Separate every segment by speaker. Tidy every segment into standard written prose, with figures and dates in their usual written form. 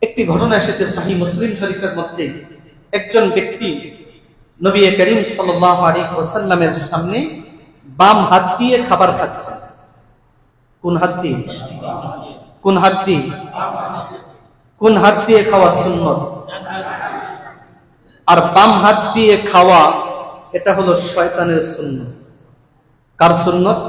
Speaker 1: একটি ঘটনা এসেছে সহিহ মুসলিম শরীফের মধ্যে, একজন ব্যক্তি নবী করিম সাল্লাল্লাহু আলাইহি ওয়াসাল্লামের সামনে বাম হাত দিয়ে খাবার খাচ্ছে। কোন হাত দিয়ে? কোন হাত দিয়ে? কোন হাত দিয়ে খাওয়া সুন্নত? আর বাম হাত দিয়ে খাওয়া এটা হলো শয়তানের সুন্নত। কার সুন্নত?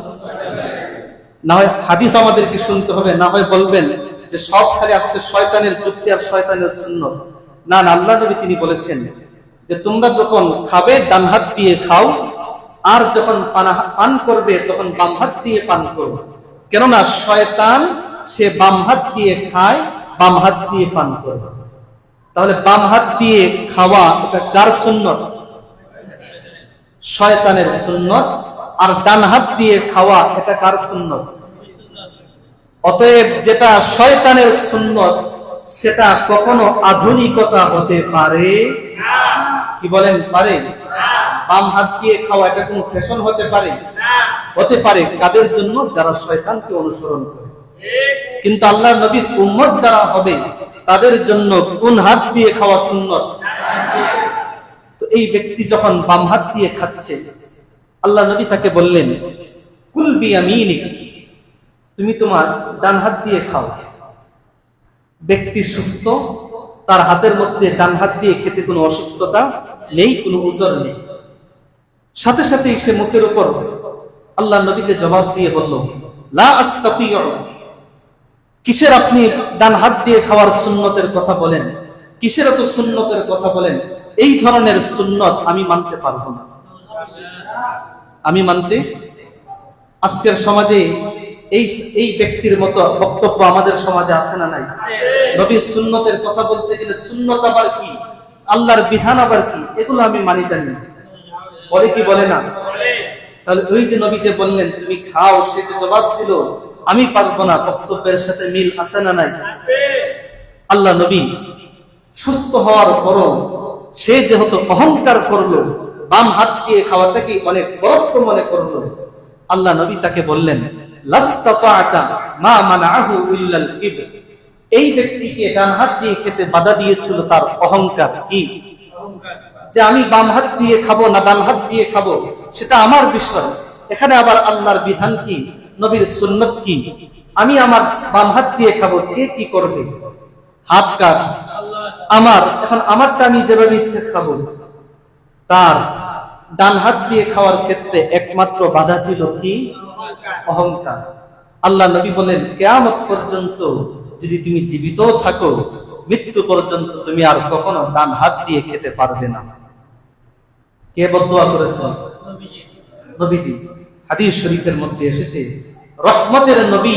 Speaker 1: না হয় হাদিস আমাদেরকে শুনতে হবে, না হয় বলবেন যে সব খালি আজকে শয়তানের যুক্তি আর শয়তানের সুন্নত। না না, আল্লাহ নবী তিনি বলেছেন যে তোমরা যখন খাবে ডান হাত দিয়ে খাও, আর যখন পান করবে তখন বাম হাত দিয়ে পান করো। কেননা শয়তান সে বাম হাত দিয়ে খায়, বাম হাত দিয়ে পান করে। তাহলে বাম হাত দিয়ে খাওয়া এটা কার সুন্নত? শয়তানের সুন্নত। আর ডান হাত দিয়ে খাওয়া এটা কার সুন্নত? অতএব যেটা শয়তানের সুন্নত সেটা কখনো আধুনিকতা হতে পারে? কি বলেন, পারে? বাম হাত দিয়ে খাওয়া এটা কোনো ফ্যাশন হতে পারে? হতে পারে কাদের জন্য? যারা শয়তানকে অনুসরণ করে। কিন্তু আল্লাহর নবীর উম্মত যারা হবে তাদের জন্য কোন হাত দিয়ে খাওয়া সুন্নত? তো এই ব্যক্তি যখন বাম হাত দিয়ে খাচ্ছে, আল্লাহ নবী তাকে বললেন কুল বিয়ামিনিক, তুমি তোমার ডান হাত দিয়ে খাও। ব্যক্তি সুস্থ, তার হাতের মধ্যে ডান হাত দিয়ে খেতে কোনো অসুস্থতা নেই, কোনো উজর নেই। সাথে সাথেই সে মুখের উপর আল্লাহ নবীকে জবাব দিয়ে বলল লা আস্তাতিউ। কিসের আপনি ডান হাত দিয়ে খাওয়ার সুন্নতের কথা বলেন? কিসের এত সুন্নতের কথা বলেন? এই ধরনের সুন্নত আমি মানতে পারবো না, আমি মানতে। আজকের সমাজে এই ব্যক্তির মতো বক্তব্য আমাদের সমাজে আছে না নাই? নবীর সুন্নতের কথা বলতে গেলে সুন্নত আবার কি, আল্লাহর বিধান আবার কি, এগুলো আমি মানি জানি। বলে কি বলে না? তাহলে ওই যে নবী যে বললেন তুমি খাও, সে যে জবাব দিল আমি পারবো না, বক্তব্যের সাথে মিল আছে না নাই? আল্লাহ নবী সুস্থ হওয়ার পরও সে যেহেতু অহংকার করলো, বাম হাত দিয়ে খাওয়াটাকে অনেক বরত্ব মনে করলো, আল্লাহ নবী তাকে বললেন লাস্তাতা'তা মা মানাহু ইল্লাল কিবর। এই ব্যক্তিকে ডান হাত দিয়ে খেতে বাধা দিয়েছিল তার অহংকার। কি? যে আমি বাম হাত দিয়ে খাবো না ডান হাত দিয়ে খাবো সেটা আমার বিষয়। এখানে আবার আল্লাহর বিধান কি, নবীর সুন্নত কি? আমি আমার বাম হাত দিয়ে খাবো, কে কি করবে? হাত কার? আমার। এখন আমারটা আমি যেভাবে ইচ্ছে খাবো। তার ডান হাত দিয়ে খাওয়ার ক্ষেত্রে একমাত্র বাধা ছিল কি? অহংকার। আল্লাহ নবী বলেন কিয়ামত পর্যন্ত যদি তুমি জীবিত থাকো, মৃত্যু পর্যন্ত তুমি আর কখনো ডান হাত দিয়ে খেতে পারবে না। কে বদদুয়া করেছেন? নবীজি। হাদিস শরীফের মধ্যে এসেছে রহমতের নবী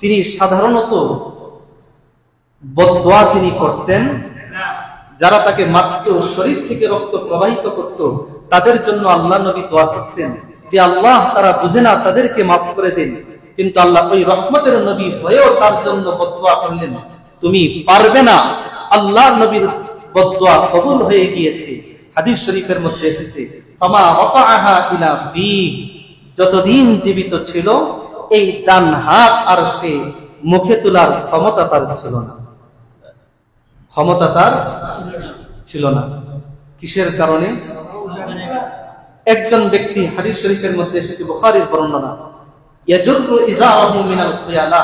Speaker 1: তিনি সাধারণত বদদুয়া তিনি করতেন, যারা তাকে মারত, শরীর থেকে রক্ত প্রবাহিত করত, তাদের জন্য আল্লাহ নবী দোয়া করতেন যে আল্লাহ তারা বুঝে না, তাদেরকে মাফ করে দিন। কিন্তু আল্লাহ ওই রহমতের নবী হয়েও তার জন্য বদদুয়া করলেন, তুমি পারবে না। আল্লাহর নবীর বদদুয়া কবুল হয়ে গিয়েছে। হাদিস শরীফের মধ্যে এসেছে ফামা ওয়াকাআহা ইলা ফি, যতদিন জীবিত ছিল এই ডান হাত আর সে মুখে তোলার ক্ষমতা তার ছিল না, ক্ষমতা তার ছিল না। কিসের কারণে? একজন ব্যক্তি, হাদিস শরীফের মধ্যে এসেছে বুখারীর বর্ণনা, ইয়াজুরু ইজারাহু মিনাল খিয়ালা,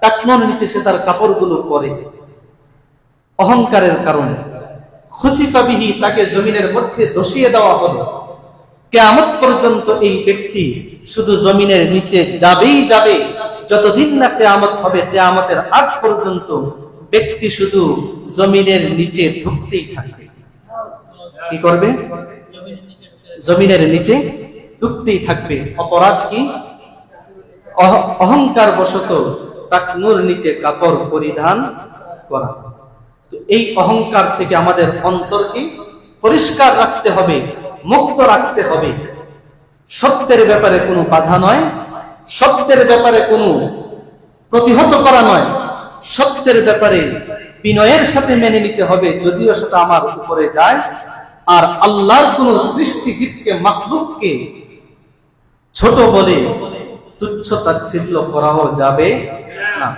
Speaker 1: টাকনোর নিচে সে তার কাপড়গুলো পরে অহংকারের কারণে। খুসিফা বিহি, তাকে জমিনের মধ্যে ধসিয়ে দেওয়া হলো। কিয়ামত পর্যন্ত এই ব্যক্তি শুধু জমিনের নিচে যাবেই যাবে, যতদিন না কিয়ামত হবে, কিয়ামতের আগ পর্যন্ত ব্যক্তি শুধু জমিনের নিচে ঢুকতেই থাকবে। কি করবে? জমিনের নিচে ঢুকতেই থাকবে। অপরাধ কি? অহংকার বশত টাকনুর নিচে কাপড় পরিধান করা। তো এই অহংকার থেকে আমাদের অন্তরকে পরিষ্কার রাখতে হবে, মুক্ত রাখতে হবে। সত্যের ব্যাপারে কোনো বাধা নয়, সত্যের ব্যাপারে কোনো প্রতিহত করা নয়, সত্যের ব্যাপারে বিনয়ের সাথে মেনে নিতে হবে, যদিও সেটা আমার উপরে যায়। আর আল্লাহর কোন সৃষ্টিজীবকে, মাখলুককে ছোট বলে তুচ্ছ তাচ্ছিল্য করাও যাবে না।